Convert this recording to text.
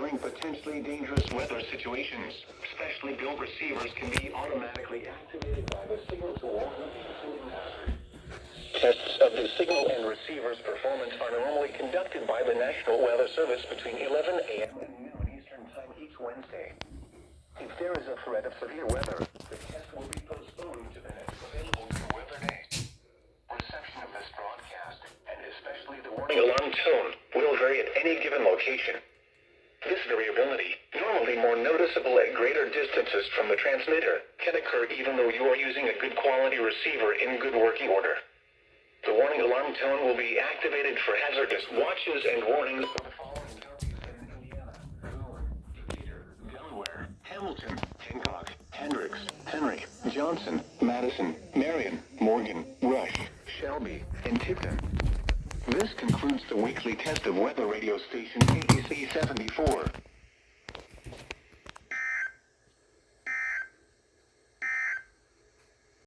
during potentially dangerous weather situations. Specially built receivers can be automatically activated by the signal to warn of the impending hazard. Tests of the signal and receiver's performance are normally conducted by the National Weather Service between 11 a.m. and noon Eastern Time each Wednesday. If there is a threat of severe weather, the test will be postponed to the next available weather day. Reception of this broadcast, and especially the warning alarm tone, will vary at any given location. This variability, normally more noticeable at greater distances from the transmitter, can occur even though you are using a good quality receiver in good working order. The warning alarm tone will be activated for hazardous watches and warnings for the following counties in Indiana: Boone, Decatur, Delaware, Hamilton, Hancock, Hendricks, Henry, Johnson, Madison, Marion, Morgan, Rush, Shelby, and Tipton. This concludes the weekly test of weather radio station KEC74.